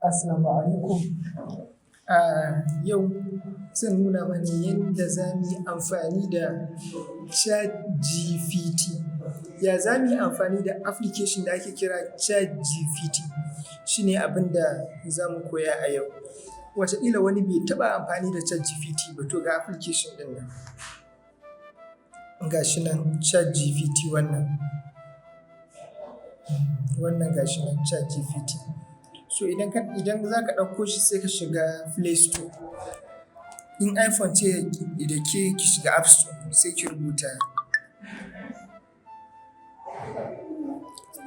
Assalamu alaikum. Yau zan nuna mana yadda za mu yi amfani da chatgpt. Ya za mu yi amfani da application da ake kira chatgpt, shi ne abin da za mu koya a yau. Wataƙila wani bai taɓa amfani da chatgpt ba, to ga application ɗin nan. Ga shi nan chatgpt wannan ga shi nan chatgpt. So idan za ka ɗauko shi sai ka shiga Play Store. In iPhone ce da ke ki shiga App Store sai ki rubuta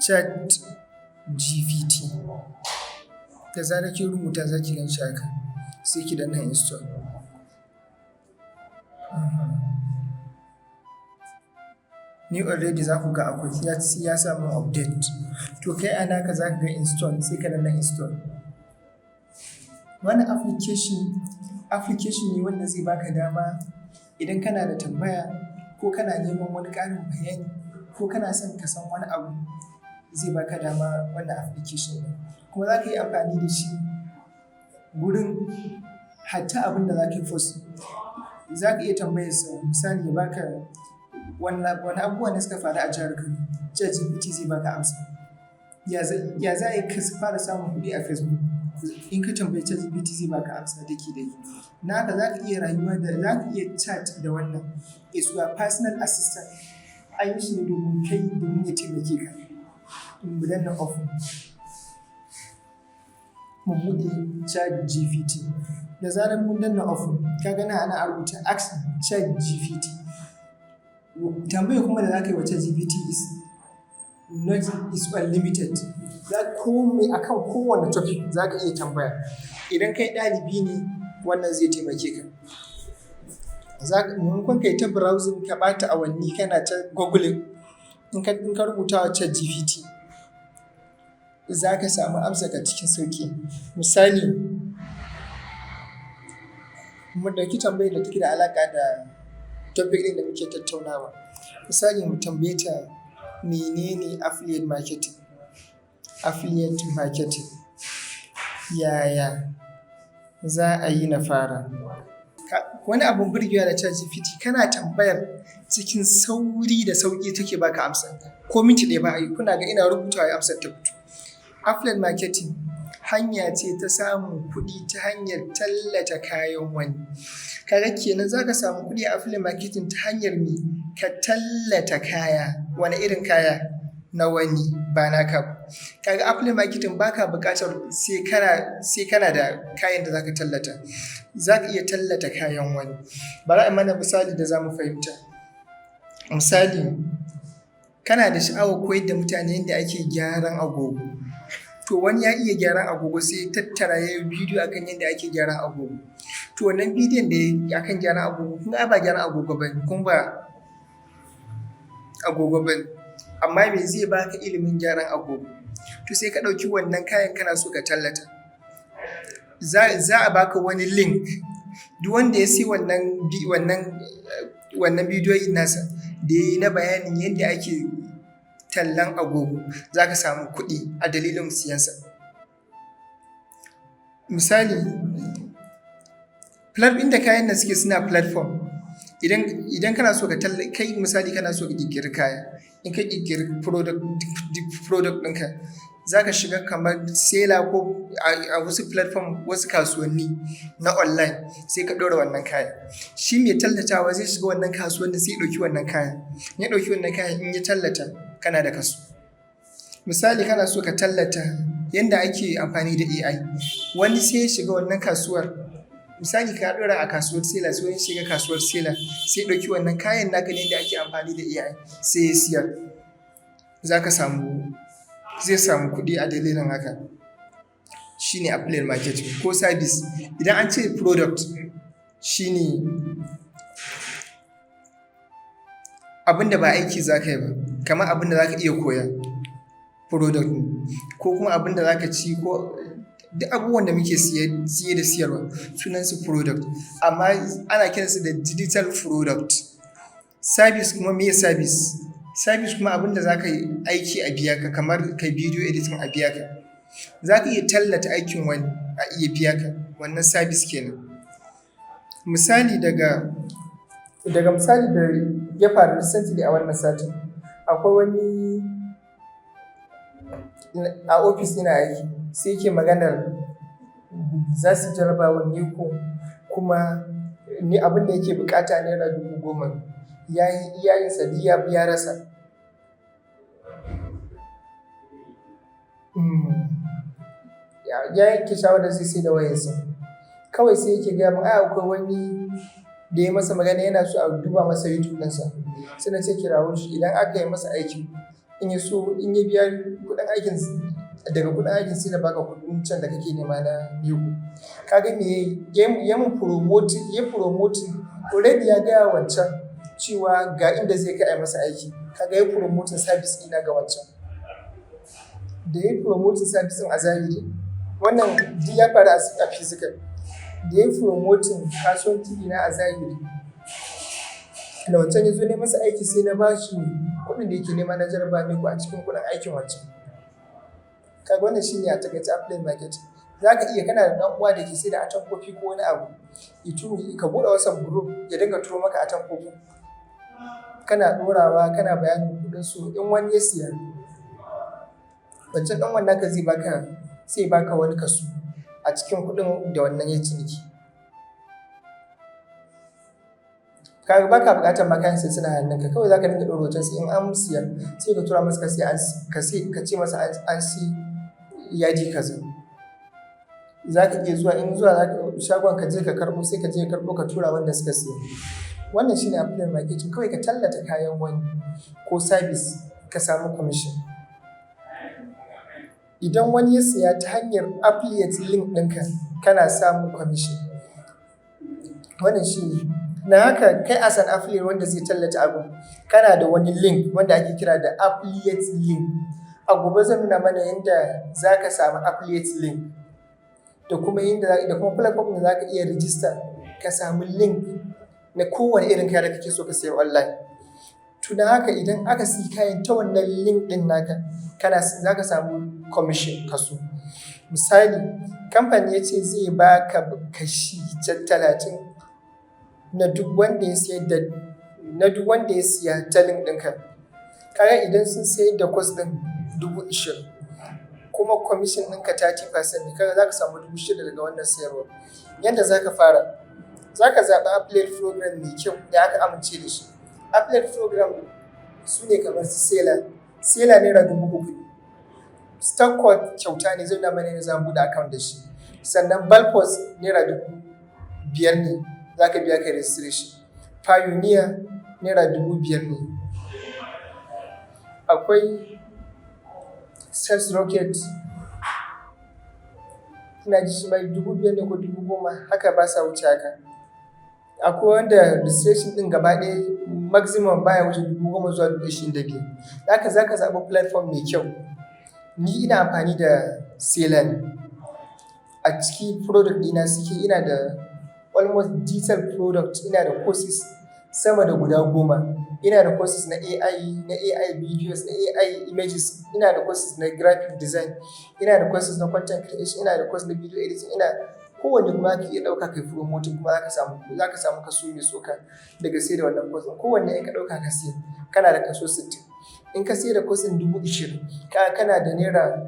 chatgpt. Da zarar kin rubuta za ki gan shi haka, sai ki danna install. Ni already za ku ga akwai ya samu update. To kai a naka za ka ga install sai ka danna install. Wannan application ne wanda zai baka dama idan kana da tambaya ko kana neman wani ƙarin bayani ko kana son ka san wani abu, zai baka dama wannan application ɗin. Kuma za ka yi amfani da shi gurin hatta abin da za ka yi post. Za ka iya tambayar sa misali ya baka wani abubuwa ne suka faru a jihar Kano, chatgpt zai baka amsa. Ya za a yi ka fara samun kuɗi a Facebook? In ka tambayi chatgpt zai baka amsa daki-daki. Naka za ka iya rayuwa da za ka iya chat da wannan. Is your personal assistant. An yi shi ne domin ya taimake ka. Mu danna open. Mu buɗe chatgpt. Da zarar mun danna open, ka gana ana rubuta ask chatgpt. Tambayar kuma da za ka yi wa chatgpt is unlimited. Komai akan kowane topic za ka iya tambaya. Idan kai ɗalibi ne, wannan zai taimake ka. Maimakon kai ta browsing ka ɓata awanni kana ta googling, in ka rubuta wa chatgpt za ka samu amsa ka cikin sauƙi. Misali, mu ɗauki tambayar da take da alaƙa da topic ɗin da muke tattaunawa. Misali mu tambaye ta menene affiliate marketing? Affiliate marketing yaya za a yi na fara? Wani abun burgewa da chatgpt, kana tambayar cikin sauri da sauƙi take baka amsa. Ko minti ɗaya ba a yi, kuna ga ina rubutawa ya amsar ta fito. Affiliate marketing hanya ce ta samun kuɗi ta hanyar tallata kayan wani. Kaga kenan za ka samu kuɗi a affiliate marketing ta hanyar me? Ka tallata kaya. Wani irin kaya? Na wani, ba naka ba. Kaga affiliate marketing baka buƙatar sai kana da kayan da zaka tallata. Za ka iya tallata kayan wani. Bari a mana misali da za mu fahimta. Misali, kana da sha'awar koyar da mutane yadda ake gyaran agogo. To wani ya iya gyaran agogo sai ya tattara ya yi bidiyo akan yadda ake gyaran agogo. To wannan bidiyon da ya yi akan gyaran agogo, kun ga ba gyaran agogo ba ne, kun ba agogo ba ne. Amma me zai baka ilimin gyaran agogo? To sai ka ɗauki wannan kayan kana so ka tallata. Za a baka wani link. Duk wanda ya sai wannan bidiyoyin nasa da ya yi na bayanin yadda ake tallan agogo, za ka samu kuɗi a dalilin siyansa. Misali, inda kayan nan suke suna platform. Idan kana so kai misali kana so ka ƙirƙiri kaya, in ka ƙirƙiri product ɗinka, za ka shiga kamar seller ko a wasu platform, wasu kasuwanni na online, sai ka ɗora wannan kaya. Shi mai tallatawa zai shiga wannan kasuwanni sai ya ɗauki wannan kayan. Ya ɗauki wannan kayan in ya tallata, kana da kaso. Misali, kana so ka tallata yadda ake amfani da AI. Wani sai ya shiga wannan kasuwar. Misali, ka ɗora a kasuwar seller, sai wani shiga kasuwar seller sai ya ɗauki wannan kayan naka ne da ake amfani da AI sai ya siyar. Zai samu kuɗi a dalilin haka. Shi ne affiliate marketing ko service. Idan an ce product, shi ne abin da ba aiki za ka yi ba, kamar abin da za ka iya koya, product ne. Ko kuma abin da za ka ci, ko duk abubuwan da muke siye da siyarwa sunansu product. Amma ana kiransu da digital product. Service kuma me service? Service kuma abin da za ka yi aiki a biya ka, kamar kai video editing a biya ka. za ka iya tallata aikin wani a iya biya ka, wannan sabis kenan. Misali daga misali da ya faru recently a wannan satin, akwai wani a ofis ina aiki sai yake maganar za su jarabawar NECO kuma ni abin da yake bukata naira 10,000, ya yi iyayensa duk ya rasa. Ya yanke shawarar zai sai da wayarsa, kawai sai yake gaya min akwai wani da ya masa magana yana so a duba masa YouTube ɗinsa, sai na ce kirawo shi, idan aka yi masa aiki in ya biya kuɗin aikin, daga kuɗin aikin sai da baka kuɗin can da kake nema na NECO. Kaga me ya promoting already, ya gaya wancan cewa ga inda zai kai a masa aiki. Kaga ya promoting service ɗina ga wancan, da ya promoting service ɗin a zahiri, wannan duk ya faru a physical, da ya promoting kasuwanci ɗina a zahiri, da wancan ya zo ne masa aiki sai na bashi kuɗin da yake nema na jaraba NECO a cikin kuɗin aikin wancan. Kaga wannan shine a takaice affiliate marketing. Za ka iya, kana da ɗan uwa da ke sai da atamfofi ko wani abu, ka buɗe WhatsApp group ya dinga turo maka atamfofi, kana ɗorawa kana bayanin kuɗin su. In wani ya siya, wancan ɗan wannan ka zai baka wani kaso a cikin kuɗin da wannan ya ciniki. Kaga baka buƙatar ma kayan sai suna hannunka, kawai za ka dinga ɗora hoton su, in an siya sai ka tura masa ka ce masa an si yadi kaza. Za ka iya zuwa shagon ka je ka karɓo, sai ka je ka karɓo ka tura wanda suka siya. Wannan shine affiliate marketing, kawai ka tallata kayan wani ko service ka samu commission. Idan wani ya siya ta hanyar affiliate link ɗinka, kana samun commission. Wannan shine. Na haka kai as an affiliate wanda zai tallata abu, kana da wani link wanda ake kira da affiliate link. A gobe zan nuna mana yadda za ka samu affiliate link da kuma platform da za ka iya register ka samu link na kowane irin kaya da kake so ka sayar online. Tuna haka idan aka siya kayan ta wannan link ɗin naka, za ka samu commission kaso. Misali, kamfani ya ce zai baka kashi 30 na duk wanda ya siya ta link ɗinka. Kaga idan sun sayar da course ɗin 20,000 kuma commission ɗinka 30% ne, kaga za ka samu 6,000 daga wannan sayarwa. Yadda za ka fara, za ka zaɓi affiliate program mai kyau da aka amince da shi. Affiliate program su ne kamar su Seller naira 3,000 ne. Stock code kyauta ne, zai nuna mana ne za mu buɗe account da shi. Sannan Balpos naira 5,000 ne, za ka biya ka registration. Pioneer naira 5,000 ne. Akwai Sales Rocket, ina ji shi mai 5,000 ne ko 10,000, haka ba sa wuce haka. Akwai wanda registration ɗin gaba ɗaya maximum baya wuce 10,000 zuwa 25,000. Haka za ka zaɓi platform mai kyau. Ni ina amfani da Seller ne. A ciki product ɗina suke, ina da almost digital product, ina da courses sama da guda 10. Ina da courses na AI videos, na AI images, ina da courses na graphic design, ina da courses na content creation, ina da courses na video editing, kowanne kuma ka iya ɗauka kai promoting, kuma za ka samu kaso mai tsoka daga sai da wannan course. Kowanne in ka ɗauka ka siya, kana da kaso 60. In ka siya da course 20,000, kana da naira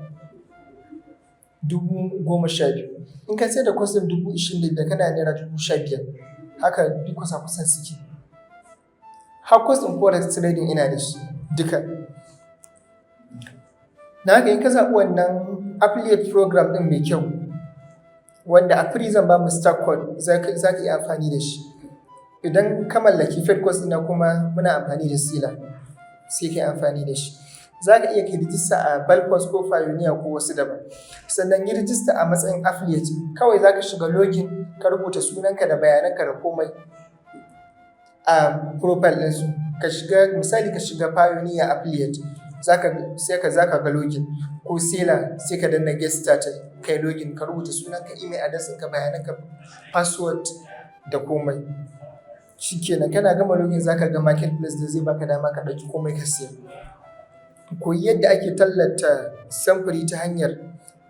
12,000. In ka siya da course 25,000, kana da naira 15,000. Haka duk kusa suke. Har course in forex trading ina da shi duka. Na haka in ka zaɓi wannan affiliate program ɗin mai kyau, wanda a free zan ba mu stock code, za ka iya amfani da shi. Idan ka mallaki paid course ɗina kuma muna amfani da Seller, sai ka yi amfani da shi. Za ka iya kai rijista a Balpos ko Pioneer ko wasu daban. Sannan yi rijista a matsayin affiliate. Kawai za ka shiga login, ka rubuta sunanka da bayananka da komai a profile ɗinsu. Misali ka shiga Pioneer affiliate, za ka ga login, ko Seller sai ka danna get started, kai login, ka rubuta sunanka, email address ɗinka, bayananka, password da komai. Shikenan, kana gama login za ka ga marketplace da zai baka dama ka ɗauki komai ka siya. Koyi yadda ake tallata samfuri ta hanyar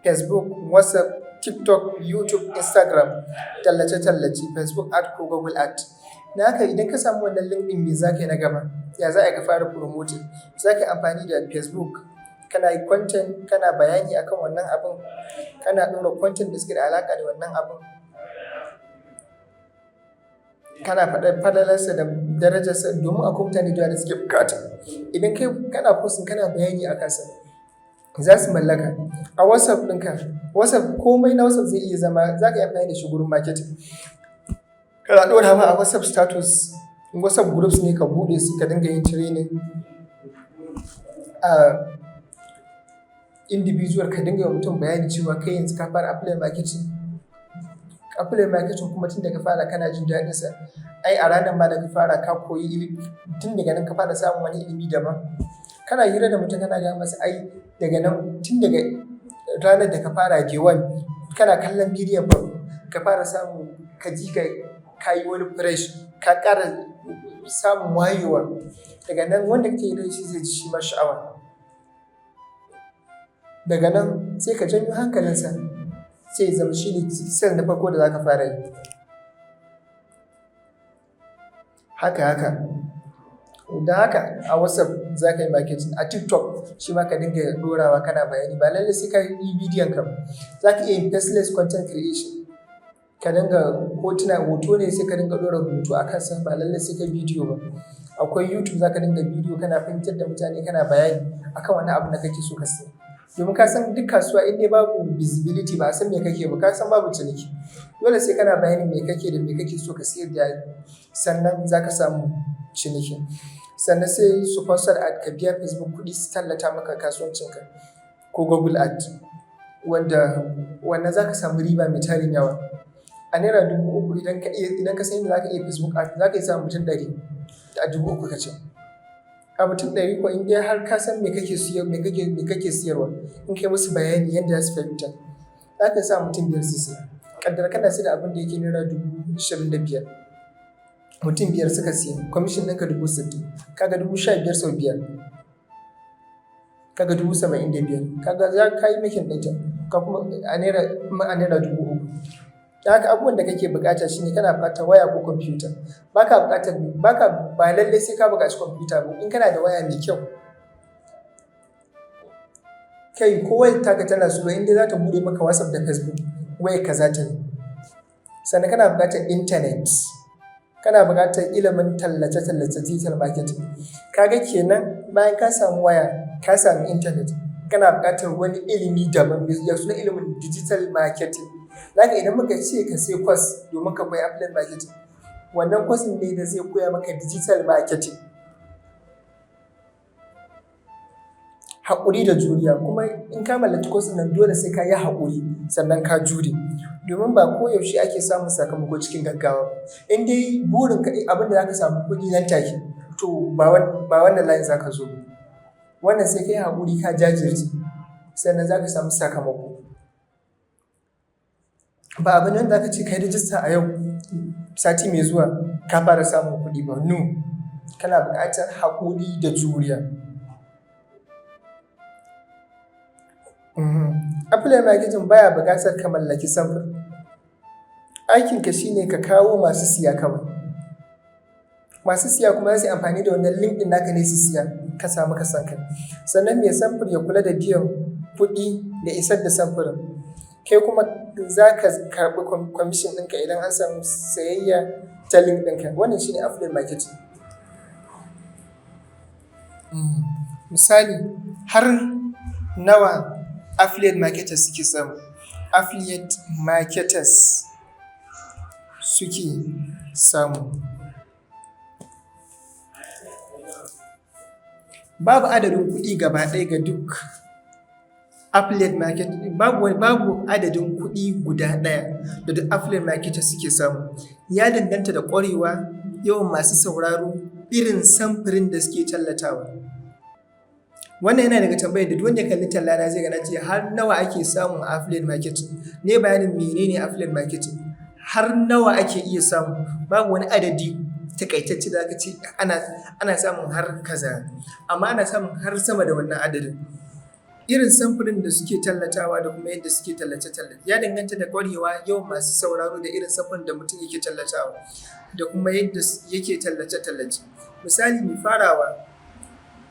Facebook, WhatsApp, TikTok, YouTube, Instagram, tallace-tallace, Facebook ad ko Google ad. Na haka idan ka samu wannan link ɗin me za ka yi na gaba? Ya za ka fara promoting? Za ka yi amfani da Facebook, kana yi content, kana bayani akan wannan abin, kana ɗora content da suke da alaƙa da wannan abin, kana faɗar falalarsa da darajarsa domin akwai mutane da suke bukata. Idan kai kana posting kana bayani a kansa, za su mallaka. A WhatsApp ɗinka, WhatsApp komai na WhatsApp zai iya zama za ka yi amfani da shi gurin marketing. Kana ɗora ma a WhatsApp status, WhatsApp groups ne ka buɗe su ka dinga yin training. Individual ka dinga wa mutum bayani cewa kai yanzu ka fara affiliate marketing. Affiliate marketing kuma tun da ka fara kana jin daɗinsa. Ai a ranar ma da ka fara ka koyi ilimi, tun daga nan ka fara samun wani ilimi daban. Kana hira da mutum kana gaya masa ai daga nan tun daga ranar da ka fara day one kana kallon bidiyon farko ka fara samun ka ji ka yi wani fresh, ka ƙara samun wayewa. Daga nan wanda kake yi da shi zai ji shi ma sha'awa. Daga nan sai ka janyo hankalinsa, sai ya zama shi ne sel na farko da za ka fara yi. Haka. Da haka a WhatsApp za ka yi marketing, a TikTok shi ma ka dinga ɗorawa kana bayani, ba lallai sai ka yi bidiyon ka. Za ka iya yin faceless content creation, ka dinga hoto ne sai ka dinga ɗora rubutu a kansa, ba lallai sai ka bidiyo ba. Akwai YouTube za ka dinga bidiyo kana fahimtar da mutane kana bayani akan wani abu da kake so ka siya. Domin ka san duk kasuwa in dai babu visibility ba a san me kake ba, ka san babu ciniki. Dole sai kana bayanin me kake da me kake so ka siyar da sannan za ka samu ciniki. Sannan sai sponsor ad, ka biya Facebook kuɗi su tallata maka kasuwancinka ko Google ad, wanda za ka samu riba mai tarin yawa. A naira 3,000 idan ka san yadda za ka iya Facebook ad, za ka iya samun mutum 100 a 3,000 ka ce. A mutum 100 ko in dai har ka san me kake siyarwa, in kai musu bayani yadda za su fahimta, za ka sa mutum 5 su siya. Kaddara kana sai da abin da yake naira 25,000, mutum 5 suka siya, commission ɗinka 60,000, kaga 15,000 sau 5, kaga 75,000, kaga za ka yi making ɗinta, ka kuma a naira 3,000. Da haka abubuwan da kake bukata shine kana bukatar waya ko kwamfuta. Ba lallai sai ka buƙaci kwamfuta ba, in kana da waya mai kyau. Kai ko wayar taka tana so inda za ta buɗe maka WhatsApp da Facebook, wayar ka za ta yi. Sannan kana buƙatar internet, kana buƙatar ilimin tallace-tallace digital marketing. Kaga kenan bayan ka samu waya, ka samu internet, kana buƙatar wani ilimi daban, ya suna ilimin digital marketing. Zaka idan muka ce ka sai course domin ka koyi affiliate marketing, wannan course ne da zai koya maka digital marketing. Haƙuri da juriya, kuma in ka mallaki course nan dole sai ka yi haƙuri sannan ka jure, domin ba koyaushe ake samun sakamako cikin gaggawa. In dai burin ka abin da za ka samu kuɗi nan take, to ba wannan layin za ka zo. Wannan sai ka yi haƙuri ka jajirce sannan za ka samu sakamako. Ba abin nan da aka ce kai rijista a yau sati mai zuwa ka fara samun kuɗi ba. No, kana buƙatar haƙuri da juriya. Affiliate marketing baya buƙatar ka mallaki samfur. Aikinka shine ka kawo masu siya kawai. Masu siya kuma za su yi amfani da wannan link ɗin naka ne su siya, ka samu ka san kai. Sannan mai samfur ya kula da biyan kuɗi da isar da samfurin. Kai kuma za ka karɓi commission ɗinka idan an samu sayayya ta link ɗinka. Wannan shi ne affiliate marketing. Misali, har nawa affiliate marketers suke samu? Affiliate marketers suke samu. Babu adadin kuɗi gaba ɗaya ga duk affiliate market, babu adadin kuɗi guda ɗaya da duk affiliate marketers suke samu. Ya danganta da ƙwarewa, yawan masu sauraro, irin samfurin da suke tallatawa. Wannan yana daga tambayar da duk wanda ya kalli tallana zai gana ce har nawa ake samun affiliate marketing. Ne bayanin menene affiliate marketing? Har nawa ake iya samu? Babu wani adadi takaitacce da aka ce ana samun har kaza, amma ana samun har sama da wannan adadin. irin samfurin da suke tallatawa da kuma yadda suke tallace-tallace ya danganta da ƙwarewa, yawan masu sauraro da irin samfurin da mutum yake tallatawa da kuma yadda yake tallace-tallace. Misali mai farawa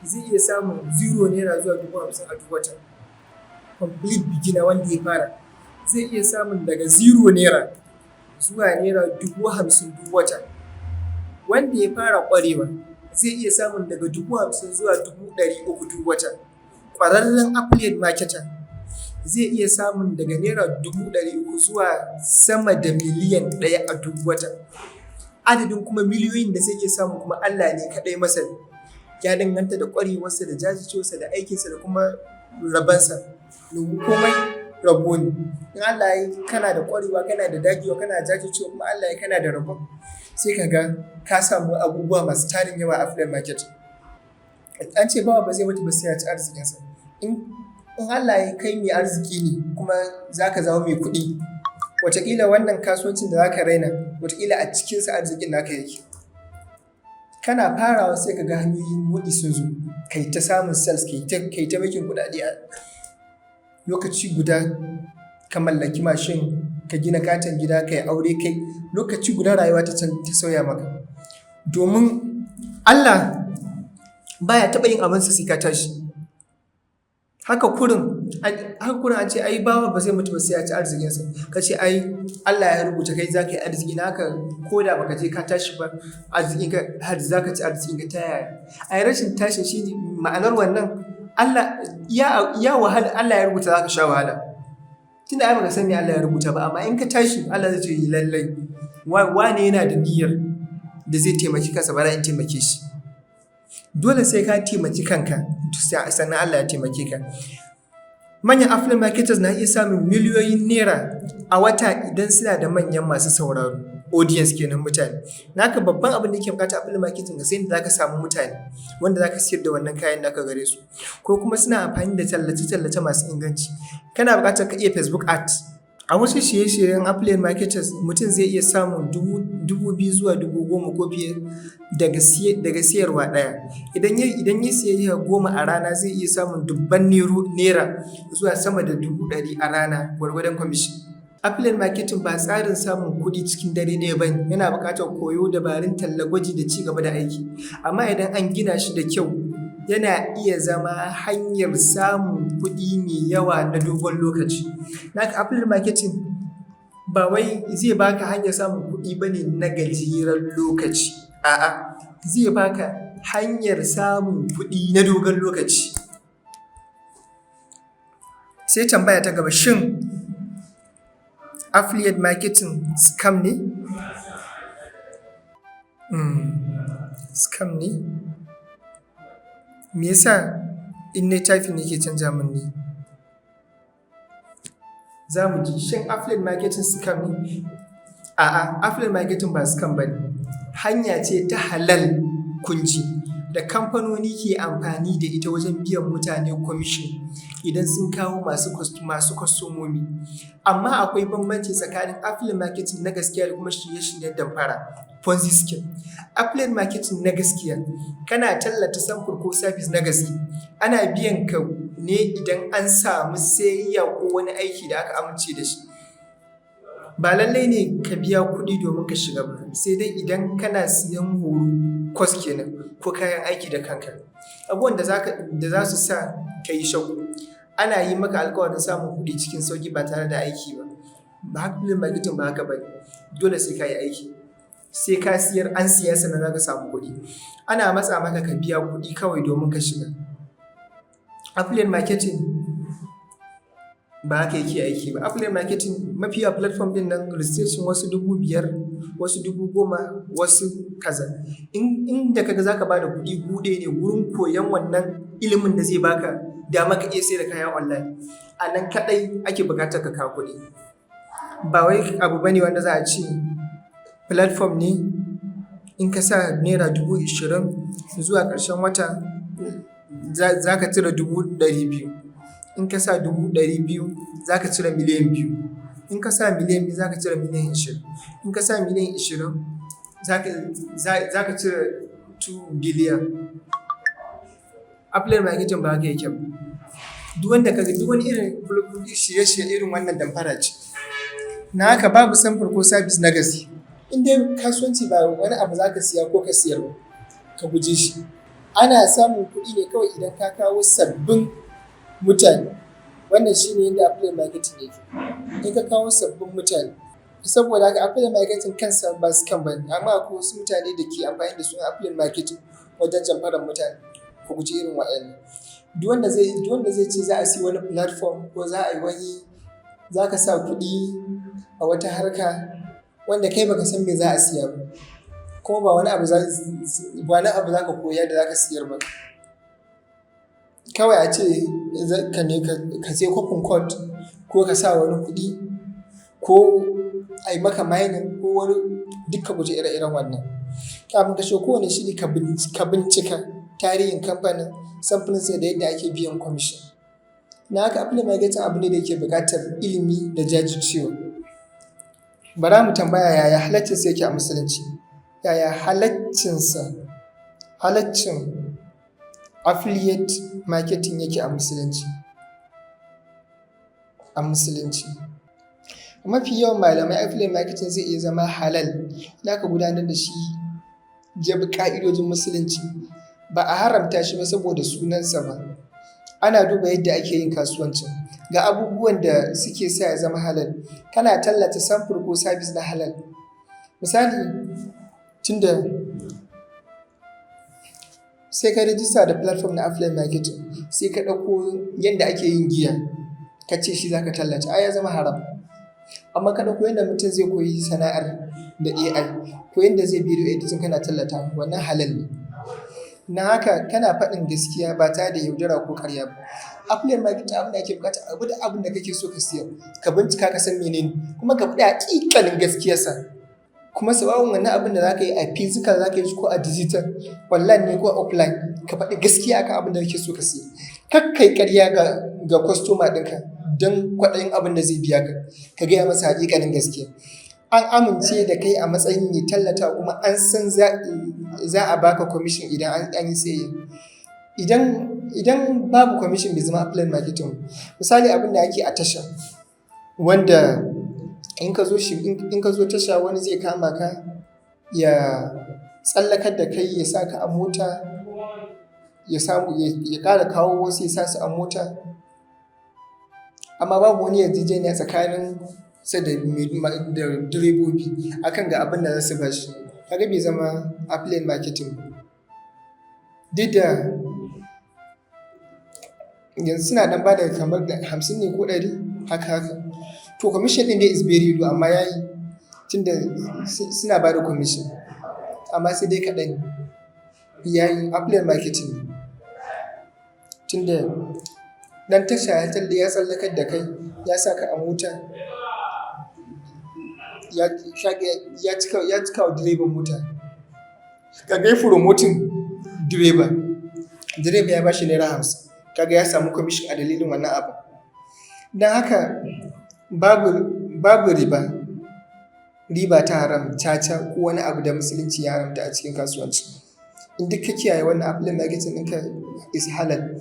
zai iya samun 0 naira zuwa 50,000 a duk wata. Complete beginner wanda ya fara zai iya samun daga 0 naira zuwa naira 50,000 duk wata. Wanda ya fara ƙwarewa zai iya samun daga 50,000 zuwa 300,000 duk wata. Ƙwararren affiliate marketer zai iya samun daga naira 300,000 zuwa sama da miliyan 1 a duk wata. Adadin kuma miliyoyin da zai iya samu kuma Allah ne kaɗai masani. Ya danganta da ƙwarewarsa da jajircewarsa da aikinsa da kuma rabansa. Domin komai rabo ne. In Allah ya yi kana da ƙwarewa, kana da dagewa, kana da jajircewa, kuma Allah ya kana da rabon, sai ka ga ka samu abubuwa masu tarin yawa a affiliate market. An ce bawa ba zai mutu ba sai ya ci arzikinsa. In Allah ya kai mai arziki ne kuma za ka zama mai kuɗi, wataƙila wannan kasuwancin da za ka raina, wataƙila a cikinsa arzikin naka yake. Kana farawa sai ka ga hanyoyin buɗi sun zo, kai ta samun sales, kai ta making kuɗaɗe a lokaci guda. Ka mallaki mashin, ka gina katon gida, ka yi aure, kai lokaci guda rayuwa ta sauya maka. Domin Allah baya taɓa yin abinsa sai ka tashi. Haka kurin an ce ai bawa ba zai mutu ba sai ya ci arzikinsa. Ka ce ai Allah ya rubuta kai za ka yi arziki, na haka ko da baka je ka tashi ba arzikinka har za ka ci arzikinka ta yaya? Ai rashin tashin shi ne ma'anar wannan. Allah ya wahala, Allah ya rubuta za ka sha wahala. Tunda ai baka san me Allah ya rubuta ba, amma in ka tashi Allah zai ce lallai wane yana da niyyar da zai taimaki kansa, bara in taimake shi. Dole sai ka taimaki kanka sannan Allah ya taimake ka. Manyan affiliate marketers na iya samun miliyoyin naira a wata idan suna da manyan masu sauraro, audience kenan, mutane. Naka babban abin da yake bukata affiliate marketing ga sai da zaka samu mutane wanda zaka siyar da wannan kayan naka gare su, ko kuma suna amfani da tallace-tallace masu inganci. Kana bukatar ka iya Facebook ads. A wasu shirye-shiryen affiliate marketers mutum zai iya samun 2,000 zuwa 10,000 ko fiye daga siyarwa ɗaya. Idan ya siyayya 10 a rana zai iya samun dubban naira zuwa sama da 100,000 a rana gwargwadon commission. Affiliate marketing ba tsarin samun kuɗi cikin dare ɗaya ba ne, yana buƙatar koyo, dabarun talla, gwaji da ci gaba da aiki. Amma idan an gina shi da kyau yana iya zama hanyar samun kuɗi mai yawa na dogon lokaci. Naka affiliate marketing ba wai zai baka hanyar samun kuɗi bane na gajeren lokaci, a'a, zai baka hanyar samun kuɗi na dogon lokaci. Sai tambaya ta gaba, shin affiliate marketing scam ne? Scam ne? Me yasa in na typing yake canja min ne? Za mu ji, shin affiliate marketing scam ne? A'a, affiliate marketing ba scam ba ne. Hanya ce ta halal kunci da kamfanoni ke amfani da ita wajen biyan mutane commission idan sun kawo masu kwastomomi. Amma akwai bambanci tsakanin affiliate marketing na gaskiya da kuma shirye-shiryen damfara, Ponzi scheme. Affiliate marketing na gaskiya, kana tallata samfur ko service na gaske. Ana biyan ka ne idan an samu sayayya ko wani aiki da aka amince da shi. Ba lallai ne ka biya kuɗi domin ka shiga ba, sai dai idan kana siyan horo, course kenan, ko kayan aiki da kanka. Abubuwan da za su sa ka yi shakku. Ana yi maka alkawarin samun kuɗi cikin sauƙi ba tare da aiki ba. Ba affiliate marketing ba haka ba ne. Dole sai ka yi aiki. Sai ka siyar, an siya sannan za ka samu kuɗi. Ana matsa maka ka biya kuɗi kawai domin ka shiga. Affiliate marketing ba haka yake aiki ba. Affiliate marketing mafi yawa platform din nan registration wasu 5,000, wasu 10,000, wasu kaza. Inda kaga zaka bada kuɗi buɗe ne gurin koyon wannan ilimin da zai baka dama ka iya sayar da kaya online. A nan kaɗai ake buƙatar ka kawo kuɗi. Ba wai abu bane wanda za a ce platform ne in ka sa naira 20,000 zuwa ƙarshen wata za ka cire 200,000. In ka sa 200,000 za ka cire miliyan 2. In ka sa miliyan 2 za ka cire miliyan 20. In ka sa miliyan 20 za ka cire 2 biliyan. Affiliate marketing ba haka yake ba. duk wani irin shirye-shirye irin wannan damfara ce. Na haka babu samfur ko sabis na gaske. In dai kasuwanci ba wani abu za ka siya ko ka siyar ba, ka guje shi. Ana samun kuɗi ne kawai idan ka kawo sabbin mutane. Wannan shi ne yadda affiliate marketing yake. In ka kawo sabbin mutane, saboda haka affiliate marketing kansa ba su kan bane, amma akwai wasu mutane da ke amfani da suna affiliate marketing wajen jamfarar mutane. Ku guji irin waɗannan. Duk wanda zai ce za a siya wani platform ko za ka sa kuɗi a wata harka wanda kai baka san me za a siya ba, kuma ba wani abu za ka koya da za ka siyar ba. Kawai a ce ka sai kwafin code ko ka sa wani kuɗi ko a yi maka mining ko wani, duk ka guji ire-iren wannan. Kafin ka shiga kowane shiri ka bincika tarihin kamfanin, samfurinsa da yadda ake biyan commission. Na haka affiliate marketing abu ne da yake buƙatar ilimi da jajircewa. Bara mu tambaya yaya halaccinsa yake a musulunci? Yaya halaccin affiliate marketing yake a musulunci? Mafi yawan malamai affiliate marketing zai iya zama halal idan aka gudanar da shi ya bi ƙa'idojin musulunci. Ba a haramta shi ba saboda sunansa ba. Ana duba yadda ake yin kasuwancin. Ga abubuwan da suke sa ya zama halal. Kana tallata samfur ko sabis na halal. Misali, tunda sai ka rijista da platform na affiliate marketing, sai ka ɗauko yadda ake yin giya, ka ce shi za ka tallata, ya zama haram. Amma ka ɗauko yadda mutum zai koyi sana'ar da AI ko yadda zai video editing kana tallata, wannan halal ne. Na haka kana faɗin gaskiya ba tare da yaudara ko ƙarya ba. Affiliate marketing abin da ake buƙata, abu da abin da kake so ka siyar, ka bincika ka san menene, kuma ka faɗi haƙiƙanin gaskiyarsa. Kuma sababin wannan abin da za ka yi a physical za ka yi ko a digital, online ne ko a offline, ka faɗi gaskiya akan abin da kake so ka siya. Kar kai ƙarya ga customer ɗinka don kwaɗayin abin da zai biya ka, ka gaya masa haƙiƙanin gaskiya. An amince da kai a matsayin mai tallata, kuma an san za a baka commission idan an yi sayayya. Idan babu commission bai zama affiliate marketing. Misali abin da ake a tasha, wanda in ka zo tasha wani zai kama ka ya tsallakar da kai, ya sa ka a mota, ya ƙara kawo wasu ya sa su a mota, amma babu wani yarjejeniya tsakanin sa da direbobi akan ga abin da za su bashi. Kaga bai zama affiliate marketing ba. Duk da yanzu suna ɗan bada kamar 50 ne ko 100 haka. To commission ɗin dai is very low, amma yayi, tunda suna bada commission, amma sai dai kaɗan. Yayi affiliate marketing ne. Tunda ɗan tasha ya tsallakar da kai, ya sa ka a mota, ya cika wa direban mota. Kaga ya promoting direba ya bashi naira 50, kaga ya samu commission a dalilin wannan abu. Don haka babu riba ta haram, caca ko wani abu da musulunci ya haramta a cikin kasuwanci. In duk ka kiyaye wannan affiliate marketing ɗinka is halal.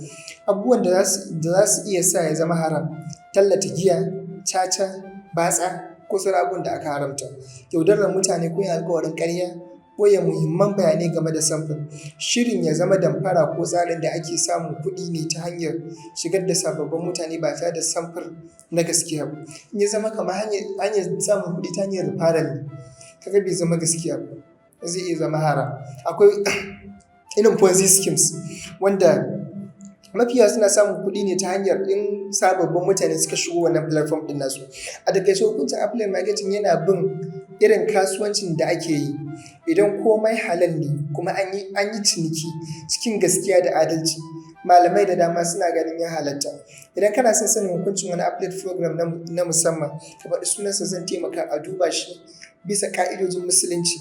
Abubuwan da za su iya sa ya zama haram: tallata giya, caca, batsa ko sauran abubuwan da aka haramta, yaudarar mutane ko yin alƙawarin ƙarya, ɓoye muhimman bayanai game da samfur, shirin ya zama damfara ko tsarin da ake samun kuɗi ne ta hanyar shigar da sababbin mutane ba tare da samfur na gaskiya ba. In ya zama kamar hanyar samun kuɗi ta hanyar referral ne, kaga bai zama gaskiya ba, zai iya zama haram. Akwai irin Ponzi schemes wanda mafiya suna samun kuɗi ne ta hanyar in sababbin mutane suka shigo wannan platform ɗin nasu. A takaice hukuncin affiliate marketing yana bin irin kasuwancin da ake yi. Idan komai halal ne kuma an yi ciniki cikin gaskiya da adalci, malamai da dama suna ganin ya halatta. Idan kana son sanin hukuncin wani affiliate program na musamman, ka faɗi sunansa, zan taimaka a duba shi bisa ƙa'idojin musulunci.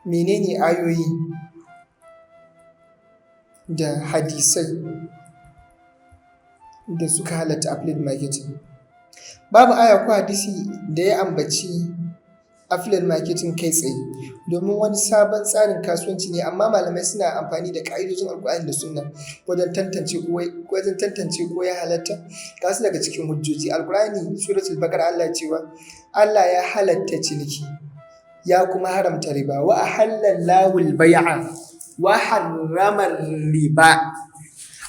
Menene ayoyi da hadisai da suka halatta affiliate marketing? Babu aya ko hadisi da ya ambaci affiliate marketing kai tsaye, domin wani sabon tsarin kasuwanci ne, amma malamai suna amfani da ƙa'idojin Alƙur'ani da Sunna wajen tantance ko ya halatta. Ga su daga cikin hujjoji: Alƙur'ani suratul Baqara, Allah cewa Allah ya halatta ciniki ya kuma haramta riba, wa ahallallahu al-bai'a wa harrama riba.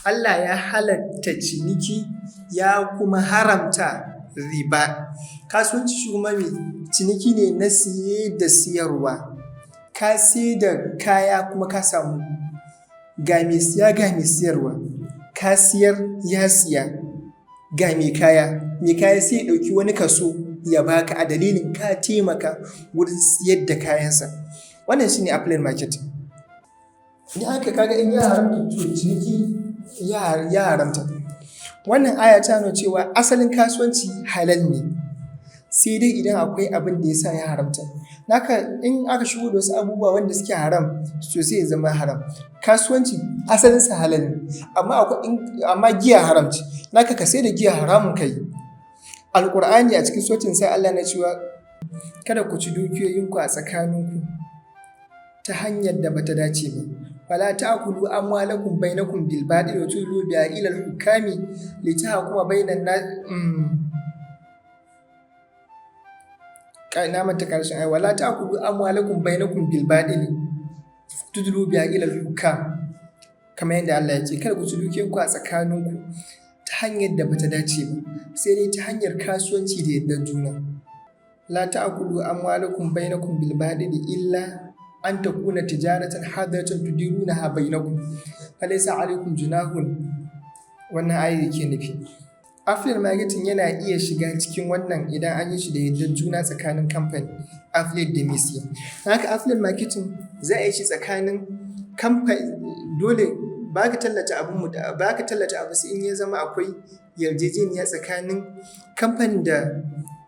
Allah ya halatta ciniki ya kuma haramta riba. Kasuwanci shi kuma ciniki ne na siye da siyarwa. Ka sai da kaya kuma ka samu ga mai siya ga mai siyarwa. Ka siyar ya siya ga mai kaya sai ya ɗauki wani kaso ya baka a dalilin ka taimaka wurin siyar da kayansa. Wannan shine affiliate marketing. Ni haka kaga in ya haramta to ciniki ya haramta. Wannan aya ta nuna cewa asalin kasuwanci halal ne, sai dai idan akwai abin da ya sa ya haramta. Naka in aka shigo da wasu abubuwa wanda suke haram, to sai ya zama haram. Kasuwanci asalinsa halal ne, amma giya haramci. Naka ka sai da giya haramun kai. Alƙur'ani a cikin suratul Nisa Allah na cewa kada ku ci dukiyoyinku a tsakaninku ta hanyar da bata dace ba. Wala ta'kulu amwalakum bainakum bil batil wa tudlu biha ila al hukami litahkuma bainan nas. Na manta karshen ayi. Wala ta'kulu amwalakum bainakum bil batil tudlu biha ila al hukam. Kamar yadda Allah ya ce kada ku ci dukiyoyinku a tsakaninku ta hanyar da bata dace ba, sai dai ta hanyar kasuwanci da yardar juna. La ta'kulu amwalakum bainakum bil batil illa an takuna tijaratan hadiratan tudirunaha bainakum falaysa alaykum junahun. Wannan ayi yake nufi. Affiliate marketing yana iya shiga cikin wannan idan an yi shi da yardar juna tsakanin kamfani affiliate da mai siya. Haka affiliate marketing za a yi shi tsakanin kamfani. Dole ba ka tallata abu sai in ya zama akwai yarjejeniya tsakanin kamfanin da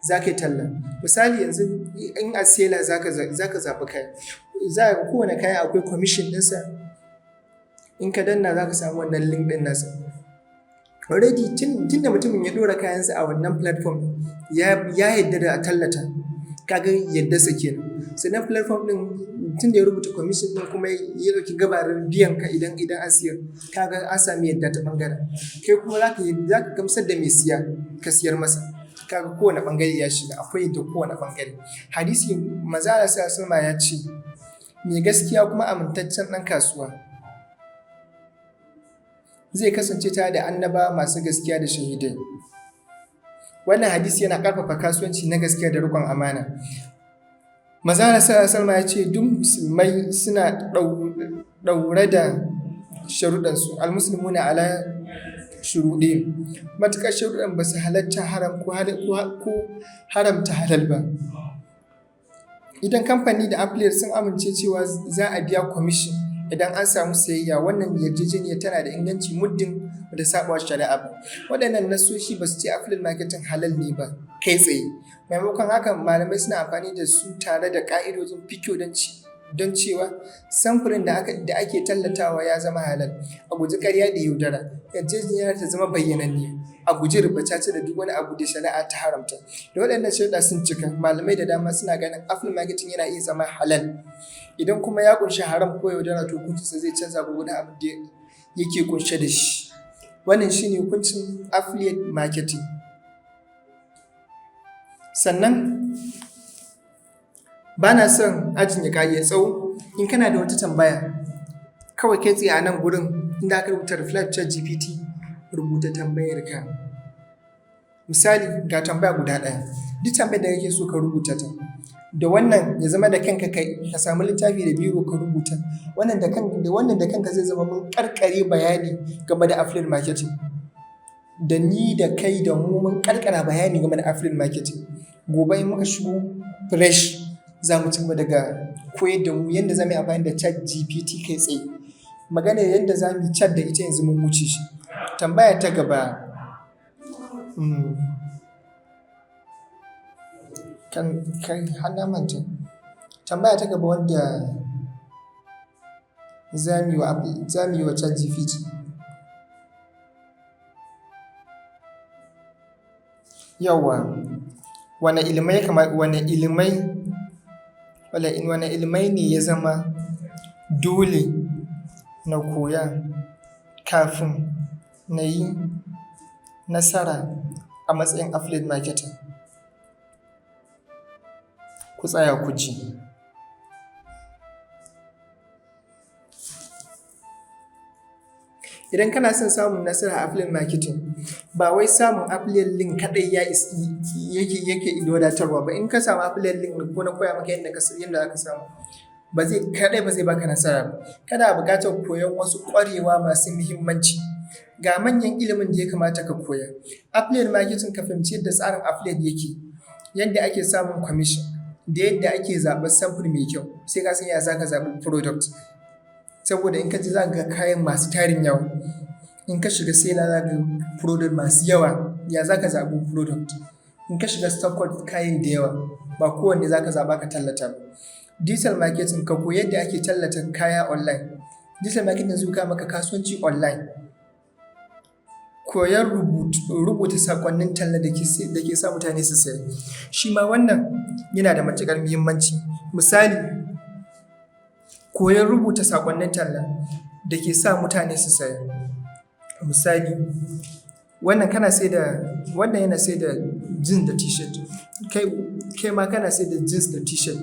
za ka yi talla. Misali yanzu in a sela za ka zaɓi kaya, za ka kowane kaya akwai commission ɗinsa. In ka danna za ka samu wannan link ɗin nasa. Already tun da mutumin ya ɗora kayansa a wannan platform ya yadda da a tallata, kaga yadda sa kenan. Sannan platform ɗin tun da ya rubuta commission ɗin kuma ya ɗauki gabarar biyan ka idan an siyar, kaga an sami yadda ta ɓangaren. Kai kuma za ka gamsar da mai siya ka siyar masa. Kaga kowane ɓangare ya shiga, akwai yadda kowane ɓangare. Hadisi manzo Allah sallallahu alaihi ya ce mai gaskiya kuma amintaccen ɗan kasuwa zai kasance tare da annaba masu gaskiya da shahidai. Wannan hadisi yana ƙarfafa kasuwanci na gaskiya da riƙon amana. Manzo Allah sallallahu alaihi ya ce duk musulmai suna ɗaure da sharuɗansu, almuslimuna ala shuruɗi, matuƙar sharuɗan ba su halatta haram ko haramta halal ba. Idan kamfani da affiliate sun amince cewa za a biya commission idan an samu sayayya, wannan yarjejeniya tana da inganci muddin da saɓawa shari'a ba. Waɗannan nasoshi ba su ce affiliate marketing halal ne ba kai tsaye. Maimakon haka malamai suna amfani da su tare da ƙa'idojin fiqh don cewa samfurin da ake tallatawa ya zama halal. A guji ƙarya da yaudara, yarjejeniya ta zama bayyananne, a guji rubuce da duk wani abu da shari'a ta haramta. Da waɗannan sharuɗa sun cika, malamai da dama suna ganin affiliate marketing yana iya zama halal. Idan kuma ya ƙunshi haram ko yaudara, to hukuncinsa zai canza ga wani abu da yake ƙunshe da shi. Wannan shine hukuncin affiliate marketing. Sannan ba na son ajin ya ƙare tsawo. In kana da wata tambaya, kawai kai tsaye a nan gurin inda aka rubuta reply to chatgpt, rubuta tambayar ka. Misali ga tambaya guda ɗaya, duk tambayar da kake so ka rubuta ta. Da wannan ya zama da kanka ka samu littafi da biro ka rubuta. Wannan da kanka zai zama mun ƙarƙare bayani game da affiliate marketing. Da ni da kai da mu mun ƙarƙara bayani game da affiliate marketing. Gobe in muka shigo fresh za mu ci gaba daga koyar da mu yadda za mu yi amfani da chatgpt kai tsaye. Magana yadda za mu yi chat da ita yanzu mun wuce shi. Tambaya ta gaba, tambaya ta gaba wanda za mu yi wa chatgpt. Yawwa, wane ilimai wani ilmai ne ya zama dole na koya kafin na yi nasara a matsayin affiliate marketing? Ku tsaya ku ji. Idan kana son samun nasara a affiliate marketing, ba wai samun affiliate link kadai yake wadatarwa ba. In ka samu affiliate link ko na koya maka yadda aka samu, ba zai baka nasara ba. Kana buƙatar koyon wasu ƙwarewa masu muhimmanci. Ga manyan ilimin da ya kamata ka koya. Affiliate marketing, ka fahimci yadda tsarin affiliate yake, yadda ake samun commission, da yadda ake zaɓar samfur mai kyau. Sai ka san ya za ka zaɓi product. Saboda in ka ji za ka ga kayan masu tarin yawa. In ka shiga sela za ka ga product masu yawa. Ya za ka zaɓi product? In ka shiga stock kayan da yawa, ba kowanne za ka zaɓa ka tallata ba. Digital marketing, ka koyi yadda ake tallata kaya online. Digital marketing zai kawo maka kasuwanci online. Koyar rubuta sakonnin talla da ke sa mutane su saya. Shi ma wannan yana da matuƙar muhimmanci. Misali, koyar rubuta sakonnin talla da ke sa mutane su saya. Misali, wannan yana sai da jeans da t-shirt. Kai ma kana sai da jeans da t-shirt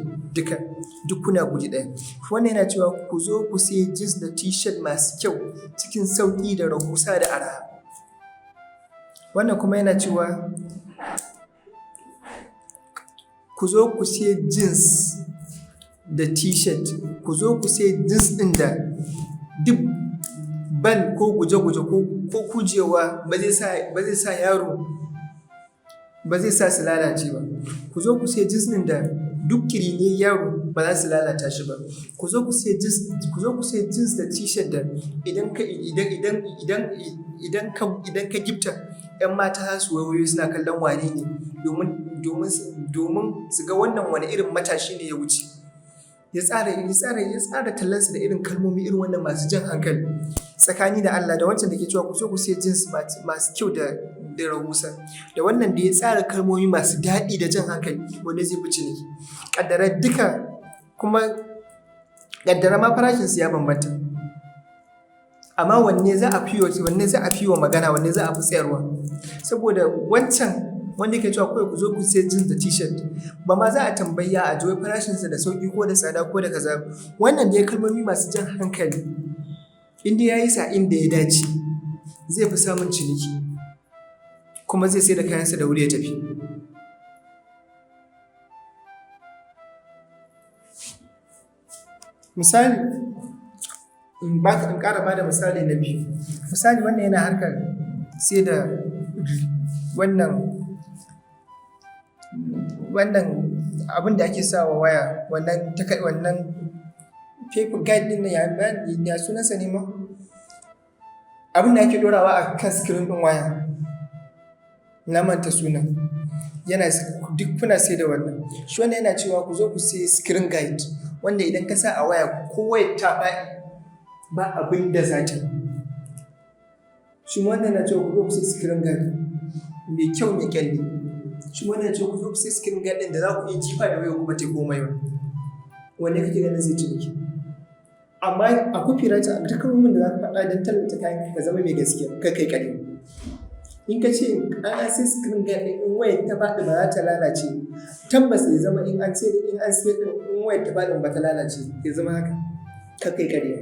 duk kuna guri ɗaya. Wannan yana cewa ku zo ku sai jeans da t-shirt masu kyau cikin sauƙi da rahusa da araha. Wannan kuma yana cewa ku zo ku sai jeans da t-shirt. Ku zo ku sai jeans ɗin da duk bal ko guje-guje ko kujewa ba zai sa yaro, ba zai sa su lalace ba. Ku zo ku sai jeans ɗin da duk kirine yaro ba za su lalata shi ba. Ku zo ku sai jeans da t-shirt da idan ka gifta, 'yan mata za su wayoyi suna kallon wane ne, domin su ga wannan wani irin matashi ne ya wuce. Ya tsara tallansa da irin kalmomi irin wannan masu jan hankali. Tsakani da Allah, da wancan da ke cewa ku zo ku sai jeans masu kyau da rahusa, da wannan da ya tsara kalmomi masu daɗi da jan hankali, wanda zai fi ciniki. Ƙaddara ma farashinsu ya bambanta. Amma wanne za a fi wa magana, wanne za a fi tsayarwa? Saboda wancan wanda ke cewa kawai ku zo ku sai jeans da t-shirt, ba ma za a tambaya a ji farashinsa da sauƙi ko da tsada ko da kaza. Wannan da ya kalmomi masu jan hankali, inda ya yi sa inda ya dace, zai fi samun ciniki, kuma zai sai da kayansa da wuri ya tafi. Misali, in ƙara ba da misali na biyu. Misali, wannan yana harkar sai da wannan abin da ake sa wa waya, wannan paper guide ɗin ya sunansa ne ma? Abin da ake ɗorawa a kan screen ɗin waya. Na manta sunan. Duk kuna sai da wannan. Shi wannan yana cewa ku zo ku sai screen guide, wanda idan ka sa a waya ko wayar ta faɗi, ba abin da za ta yi. Shi wannan yana cewa ku zo ku sai screen guide mai kyau mai kyalli. Shi wannan yana cewa ku zo ku sai screen guide ɗin da za ku iya jifa da waya kuma ta komai ba. Wanne kake ganin zai ciniki? Amma a copyright, a duk kalmomin da za ka faɗa don tallata kayan ka zama mai gaskiya, kai ƙarya. In ka ce an sai screen guide ɗin in wayar ta faɗi ba za ta lalace, tabbas ya zama in an sai ɗin in wayar ta faɗi ba ta lalace, ya zama haka, ka kai ƙarya.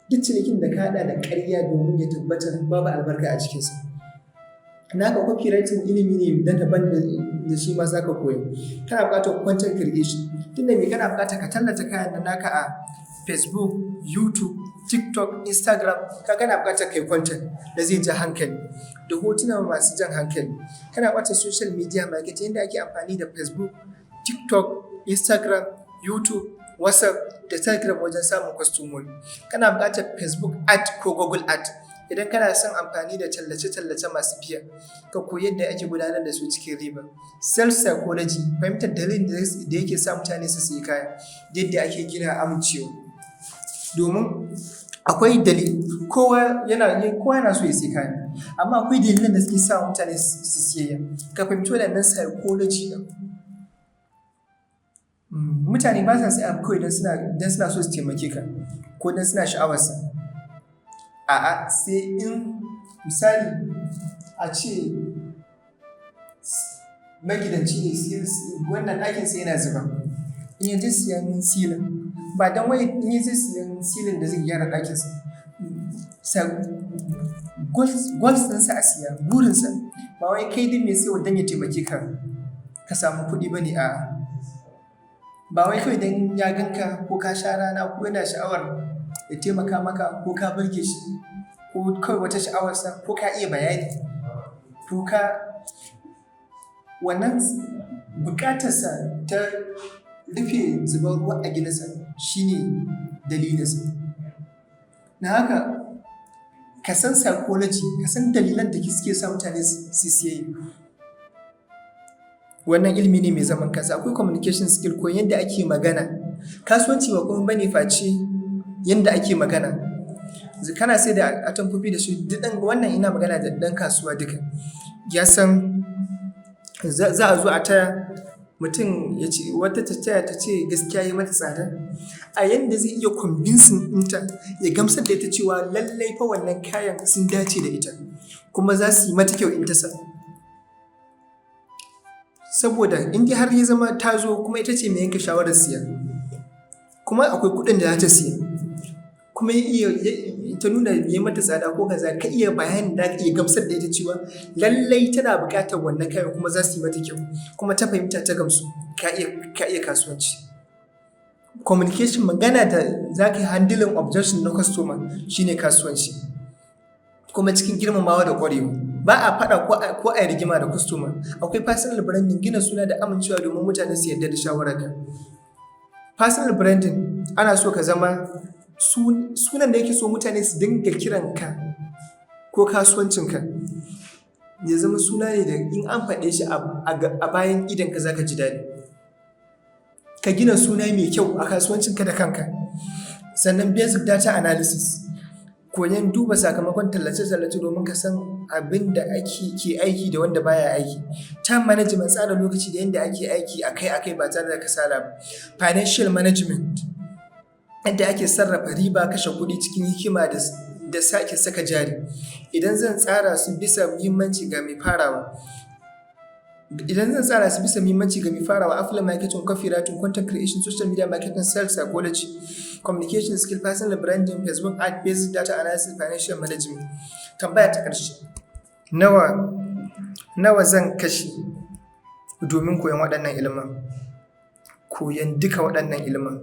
Duk cinikin da ka haɗa da ƙarya domin ya tabbatar babu albarka a cikinsa. Naka copywriting ilimi ne na daban da shi ma za ka koya. Kana buƙatar content creation. Tunda me kana buƙatar ka tallata kayan da naka a Facebook, YouTube, TikTok, Instagram, kana buƙatar kai content da zai ja hankali, da hotuna masu jan hankali. Kana buƙatar social media marketing, yadda ake amfani da Facebook, TikTok, Instagram, YouTube, WhatsApp da Telegram wajen samun kwastomomi. Kana buƙatar Facebook ad ko Google ad. Idan kana son amfani da tallace-tallace masu biya, ka koyi yadda ake gudanar da su cikin riba. Self psychology, fahimtar dalilin da yake sa mutane su sayi kaya, yadda ake gina amincewa. Domin akwai dalili, kowa yana so ya sayi kaya, amma akwai dalilan da suke sa mutane su siyayya. Ka fahimci waɗannan psychology ɗin. mutane ba sa sai abu kawai don suna so su taimake ka ko don suna sha'awarsa. A'a, sai in misali a ce magidanci ne wannan ɗakinsa yana zuba, in ya je siyan silin, ba don wai in ya je siyan silin da zai gyara ɗakinsa, goals ɗinsa a siya, burinsa ba wai kai din mai sai don ya taimake ka samu kuɗi ba ne. A'a, ba wai kawai don ya ganka ko ka sha rana ko yana sha'awar ya taimaka maka ko ka burge shi ko kawai wata sha'awarsa ko ka iya bayani ko ka wannan bukatarsa ta rufe zubar ruwa a gidansa shine dalilinsa. Na haka ka san psychology, ka san dalilan da suke sa mutane su siye. Wannan ilimi ne mai zaman kansa. Akwai communication skill ko yadda ake magana. Kasuwanci ba kuma bane face yadda ake magana. Kana sai da atamfofi da su, wannan ina magana da ɗan kasuwa duka. Ya san za a zo a taya mutum ya ce wata ta taya ta ce gaskiya yi mata tsada, a yanda zai iya convincing ɗinta ya gamsar da ita cewa lallai fa wannan kayan sun dace da ita kuma za su yi mata kyau in ta sa. Saboda in har ya zama ta zo kuma ita ce mai yanke shawarar siya, kuma akwai kuɗin da za ta siya, kuma ta nuna ya mata tsada ko kaza, ka iya bayanin da ka iya gamsar da ita cewa lallai tana buƙatar wannan kayan kuma za su yi mata kyau, kuma ta fahimta ta gamsu, ka iya kasuwanci. Communication, magana da za ka yi handling objection na customer shine kasuwanci, kuma cikin girmamawa da ƙwarewa. Ba a faɗa ko a yi rigima da customer. Akwai personal branding, gina suna da amincewa domin mutane su yarda da shawararka. Personal branding ana so ka zama sunan da yake so mutane su dinga kiranka ko kasuwancinka ya zama suna ne da in an faɗe shi a bayan idanka za ka ji daɗi. Ka gina suna mai kyau a kasuwancinka da kanka. Sannan basic data analysis, koyon duba sakamakon tallace-tallace domin ka san abin da ke aiki da wanda baya aiki. Time management, tsara lokaci da yadda ake aiki akai-akai ba tare da kasala ba. Financial management, yadda ake sarrafa riba, kashe kuɗi cikin hikima da sake saka jari. Idan zan tsara su bisa muhimmanci ga mai farawa, affiliate marketing, copywriting, content creation, social media marketing, sales psychology, communication skill, personal branding, Facebook ad, basic data analysis, financial management. Tambaya ta ƙarshe, nawa zan kashe domin koyon waɗannan ilimin? Koyon duka waɗannan ilimin.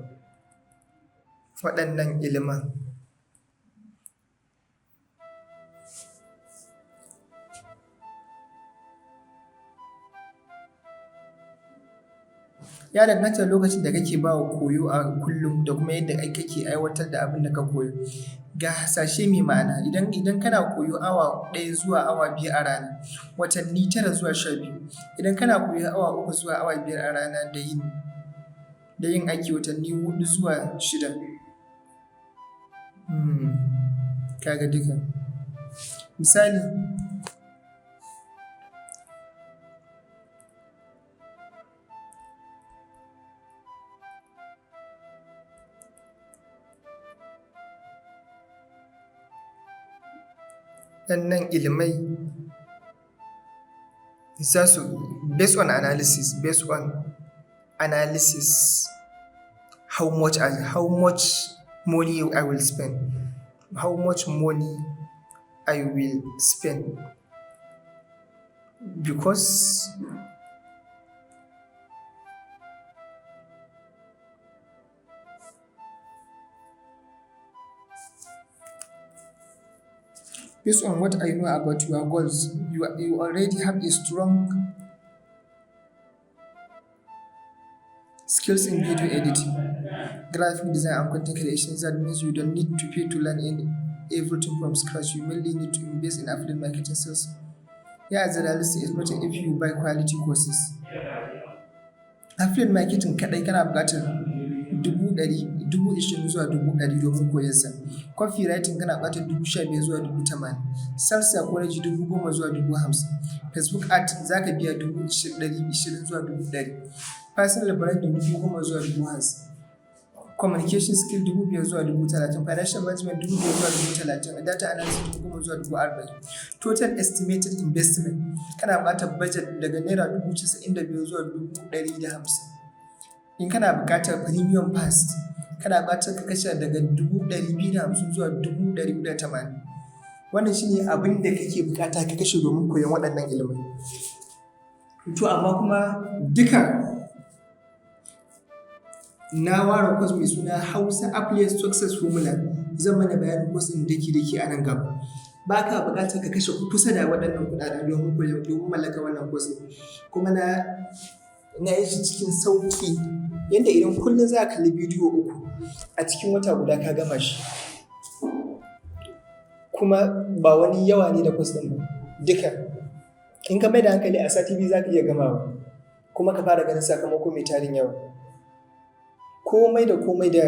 Ya danganta da lokacin da kake ba wa koyo a kullum da kuma yadda kake aiwatar da abin da ka koyo. Ga hasashe mai ma'ana, idan kana koyo awa 1 zuwa awa 2 a rana, watanni 9 zuwa 12. Idan kana koyo awa 3 zuwa awa 5 a rana da yin aiki watanni 4 zuwa 6. Kaga duka. Misali, ɗannan ilimai za su based on analysis how much money I will spend, because based on what I know about your goals, you already have a strong skills in video editing, graphic design, and content creation. That means you don't need to pay to learn everything from scratch. You mainly need to invest in affiliate marketing sales. Here is the realistic estimate if you buy quality courses. Affiliate marketing kaɗai kana buƙatar 20,000 zuwa 100,000 domin koyarsa. Copywriting kana buƙatar 15,000 zuwa 80,000. Salsa ko raji 10,000 zuwa 50,000. Facebook Ads za ka biya 120,000 zuwa 100,000. Personal branding 10,000 zuwa 50,000. Communication skill 5,000 zuwa 30,000. Financial management 5,000 zuwa 30,000. Data analysis 10,000 zuwa 40,000. Total estimated investment kana buƙatar budget daga naira 95,000 zuwa 150,000. In kana buƙatar premium pass kana buƙatar ka kashe daga 250,000 zuwa 480,000. Wannan shine abin da kake buƙata ka kashe domin koyon waɗannan ilimin. To amma kuma duka na ware course mai suna Hausa Affiliate Success Formula, zan mana bayanin course ɗin daki-daki a nan gaba. Ba ka buƙatar ka kashe kusa da waɗannan kuɗaɗen domin mallaka wannan course ɗin. Kuma na yi shi cikin sauƙi, yanda idan kullum za ka kalli bidiyo 3 a cikin wata guda ka gama shi. Kuma ba wani yawa ne da course ɗin ba, duka. In ka mai da hankali a sati 2 za ka iya gamawa, kuma ka fara ganin sakamako mai tarin yawa. Komai da komai da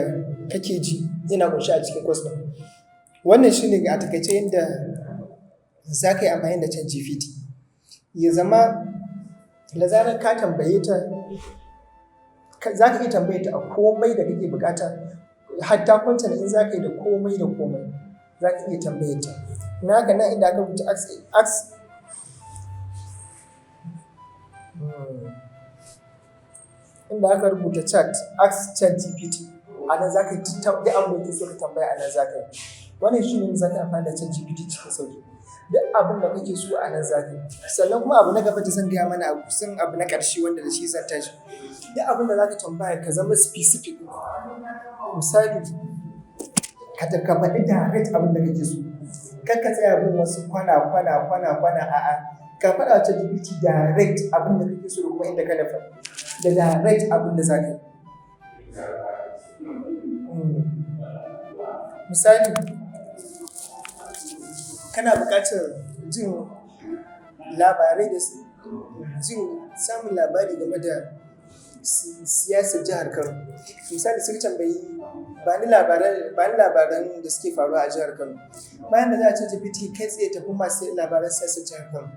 kake ji yana ƙunshe a cikin course ɗin. Wannan shi ne a taƙaice yadda za ka yi amfani da ChatGPT. Ya zama da zarar ka tambaye ta, za ka iya tambaye ta a komai da kake buƙata, hatta content in za ka yi da komai da komai za ka iya tambaye ta. Na haka nan inda aka rubuta inda aka rubuta ask ChatGPT, a nan za ka yi duk abin da kake so ka tambaya, a nan za ka yi. Wannan shi ne za ka amfani da ChatGPT cikin sauƙi. Duk abin da kake so a nan za ka yi. Sannan kuma abu na gaba da zan gaya mana kusan abu na ƙarshe wanda da shi zan tashi. Duk abin da za ka tambaya ka zama specific. Misali, ka faɗi direct abin da kake so. Kar ka tsaya bin wasu kwana, a'a. Ka faɗa wa ChatGPT direct abin da kake so da kuma inda ka nufa. Da direct abin da za ka yi. Misali, kana buƙatar jin labarai da samun labari game da siyasar jihar Kano. Misali, sun tambayi ba ni labaran da suke faruwa a jihar Kano. Bayan da za a ce GPT kai tsaye tafi masu labaran siyasar jihar Kano.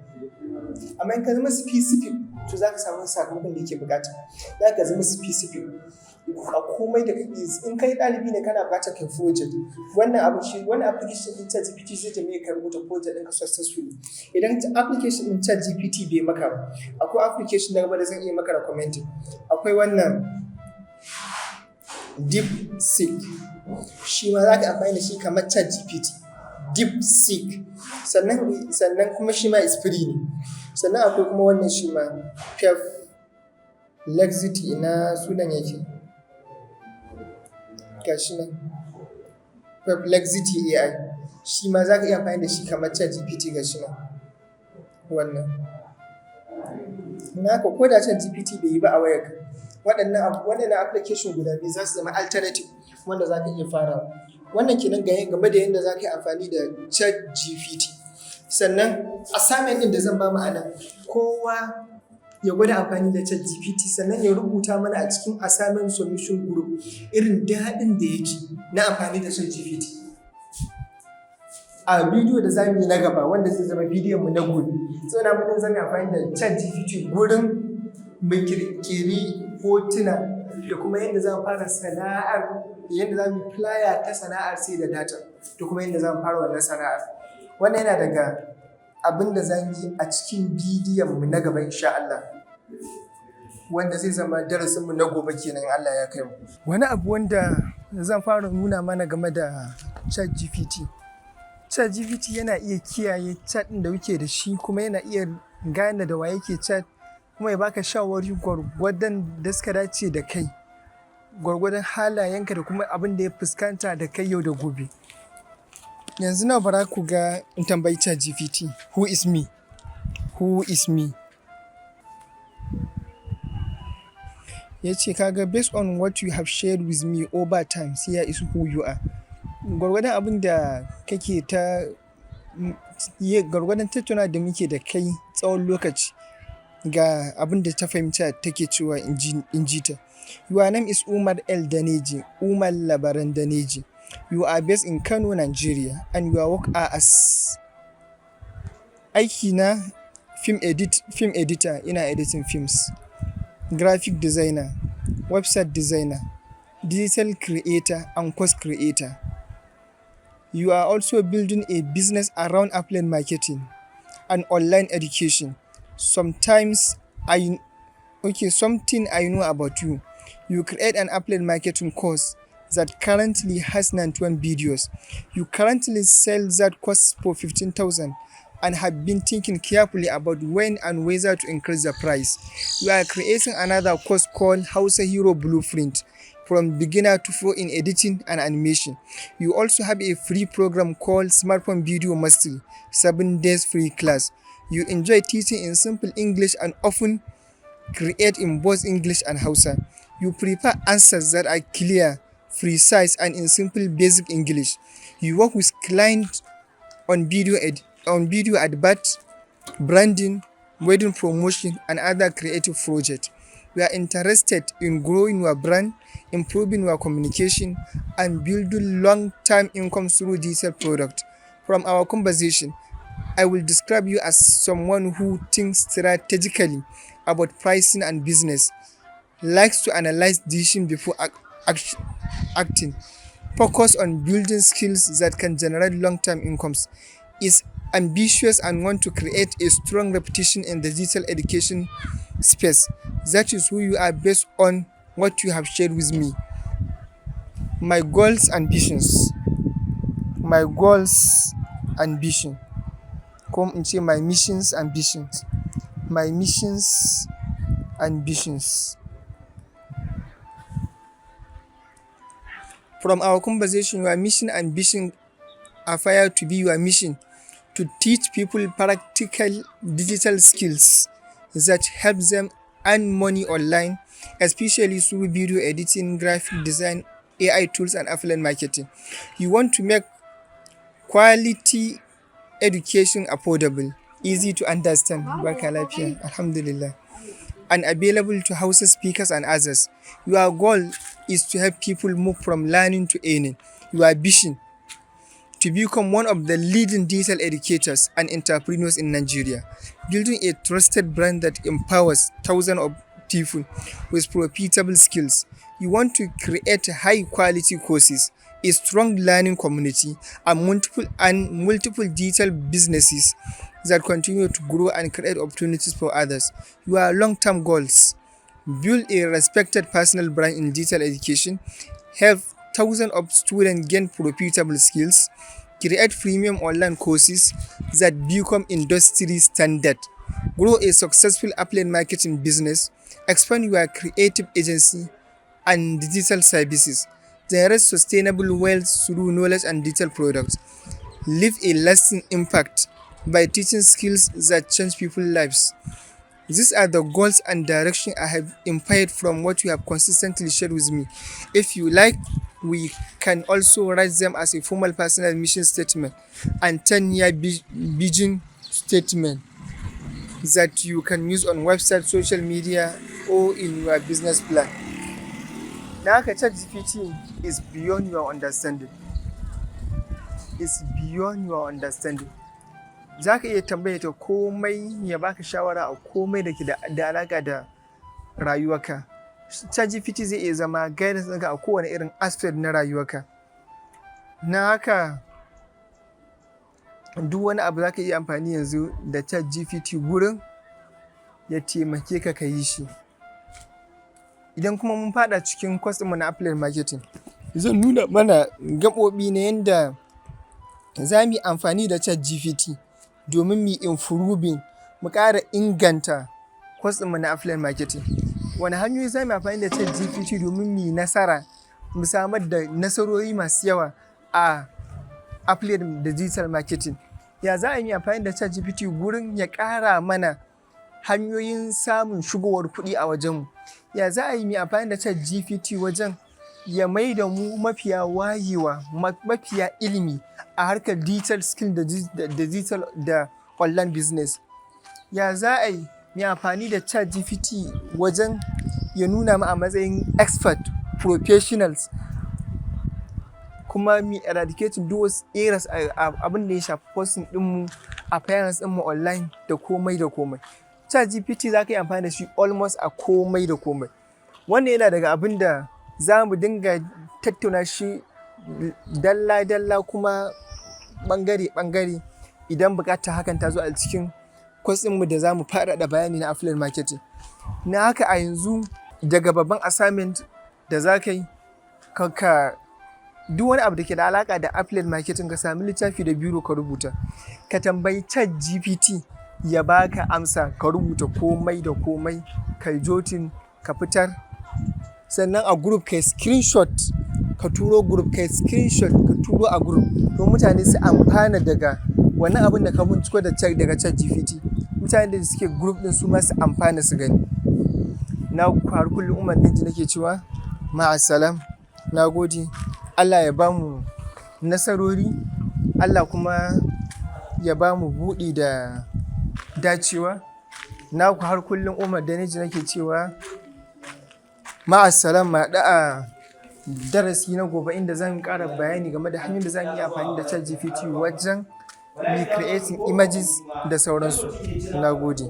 Amma in ka zama specific, to za ka samu sakamakon da yake buƙata. Za ka zama specific a komai da kake. In kai ɗalibi ne kana buƙatar kai project. Wannan application ɗin ChatGPT zai taimake ka rubuta project ɗinka successfully. Idan application ɗin ChatGPT bai maka ba, akwai application na gaba da zan iya maka recommending. Akwai wannan DeepSeek. Shi ma za ka amfani da shi kamar ChatGPT. DeepSeek. Sannan kuma shi ma is free ne. Sannan akwai kuma wannan shi ma Perplexity, ina sunan yake. Gashi nan. Perplexity AI. Shi ma za ka iya amfani da shi kamar ChatGPT, gashi nan. Wannan. Naka ko da ChatGPT bai yi ba a wayarka, waɗannan application guda biyu za su zama alternative wanda za ka iya farawa. Wannan kenan game da yadda za ka yi amfani da ChatGPT. Sannan assignment ɗin da zan ba mu a nan, kowa ya gwada amfani da ChatGPT, sannan ya rubuta mana a cikin assignment solution group irin daɗin da ya ji na amfani da ChatGPT. A bidiyo da za mu yi na gaba, wanda zai zama bidiyon mu na gobe, na mutum zan amfani da ChatGPT gurin mu kirkiri hotuna da kuma yadda za mu fara sana'ar, yadda za mu flyer ta sana'ar sai da data, da kuma yadda za mu fara wannan sana'ar. Wannan yana daga abin da za mu yi a cikin bidiyon mu na gaba insha Allah, wanda zai zama darasin mu na gobe kenan Allah ya kai mu. Wani abu wanda zan fara nuna mana game da ChatGPT. ChatGPT yana iya kiyaye chat ɗin da kuke da shi, kuma yana iya gane da wa yake chat, kuma ya baka shawari gwargwadon da suka dace da kai, gwargwadon halayenka da kuma abin da ya fuskanta da kai yau da gobe. Yanzu na bara ku ga in tambayi ChatGPT, who is me? Ya ce kaga based on what you have shared with me over time, here is who you are. Gwargwadon abin da kake gwargwadon tattauna da muke da kai tsawon lokaci, ga abin da ta fahimta take cewa in ji ta. Your name is Umar El Daneji, Umar Labaran Daneji. You are based in Kano, Nigeria, and your work are as aiki na film editor, ina editing films, graphic designer, website designer, digital creator, and course creator. You are also building a business around affiliate marketing and online education. Something I know about you. You create an affiliate marketing course that currently has 91 videos. You currently sell that course for 15,000 and have been thinking carefully about when and whether to increase the price. You are creating another course called Hausa Hero Blueprint from beginner to pro in editing and animation. You also have a free program called Smartphone Video Mastery, 7 days free class. You enjoy teaching in simple English and often create in both English and Hausa. You prefer answers that are clear, precise, and in simple basic English. You work with clients on video advert, branding, wedding promotion, and other creative projects. We are interested in growing your brand, improving your communication, and building long-term income through digital products. From our conversation, I will describe you as someone who thinks strategically about pricing and business, likes to analyze decisions before acting, focus on building skills that can generate long-term incomes, is ambitious and want to create a strong reputation in the digital education space. That is who you are based on what you have shared with me. My goals, ambitions. Ko in ce my missions, ambitions. My missions, ambitions. From our conversation, your mission and ambition appear to be your mission to teach people practical digital skills that help them earn money online, especially through video editing, graphic design, AI tools, and affiliate marketing. You want to make quality education affordable, easy to understand, barka lafiya, alhamdulillah, and available to Hausa speakers and others. Your goal is to help people move from learning to earning. Your vision to become one of the leading digital educators and entrepreneurs in Nigeria, building a trusted brand that empowers thousands of people with profitable skills. You want to create high-quality courses, a strong learning community, and multiple digital businesses that continue to grow and create opportunities for others. Your long-term goals: build a respected personal brand in digital education, help thousands of students gain profitable skills, create premium online courses that become industry standard, grow a successful affiliate marketing business, expand your creative agency and digital services, generate sustainable wealth through knowledge and digital products, leave a lasting impact by teaching skills that change people's lives. These are the goals and direction I have inferred from what you have consistently shared with me. If you like, we can also write them as a formal personal mission statement and 10-year vision statement that you can use on website, social media, or in your business plan. Now, ChatGPT is beyond your understanding. It's beyond your understanding. Za ka iya tambaya ta komai ya baka shawara a komai da ke da alaƙa da rayuwarka. ChatGPT zai iya zama guidance ɗinka a kowane irin aspect na rayuwarka. Na haka duk wani abu za ka iya amfani yanzu da ChatGPT gurin ya taimake ka ka yi shi. Idan kuma mun faɗa cikin course ɗinmu na affiliate marketing, zan nuna mana gaɓoɓi na yanda za mu yi amfani da ChatGPT domin mu improving, mu ƙara inganta course ɗinmu na affiliate marketing. Wani hanyoyi za mu yi amfani da ChatGPT domin mu yi nasara, mu samar da nasarori masu yawa a affiliate da digital marketing? Ya za a yi amfani da ChatGPT gurin ya ƙara mana hanyoyin samun shigowar kuɗi a wajenmu? Ya za a yi amfani da ChatGPT wajen ya mai da mu mafiya wayewa, mafiya ilimi a harkar digital skill da digital da online business? Ya za a yi mai amfani da chatgpt wajen ya nuna mu a matsayin expert professionals, kuma mi eradicating duk wasu errors abin da ya shafi posting ɗinmu a finance ɗinmu online da komai da komai. ChatGPT za ka yi amfani da shi almost a komai da komai. Wannan yana daga abin da za mu dinga tattauna shi dalla-dalla kuma ɓangare-ɓangare idan buƙatar hakan ta zo a cikin course ɗinmu da za mu faɗaɗa bayani na affiliate marketing. Na haka a yanzu daga babban assignment da za ka yi ka duk wani abu da ke da alaƙa da affiliate marketing ka sami littafi da biro ka rubuta. Ka tambayi ChatGPT ya baka amsa, ka rubuta komai da komai, ka jotin, ka fitar. Sannan a group kai screenshot, ka turo group kai screenshot, ka turo a group don mutane su amfana daga wannan abin da ka binciko daga ChatGPT. Mutane da suke group ɗin su ma su amfana su gani. Na har kullum Umar Dinji nake cewa ma'assalam. Na gode. Allah ya ba mu nasarori, Allah kuma ya ba mu buɗi da dacewa. Na har kullum Umar Dinji nake cewa ma'assalam, ma a darasi na gobe inda zan ƙara bayani game da hanyar da za mu yi amfani da ChatGPT wajen creating images da sauransu. Na gode.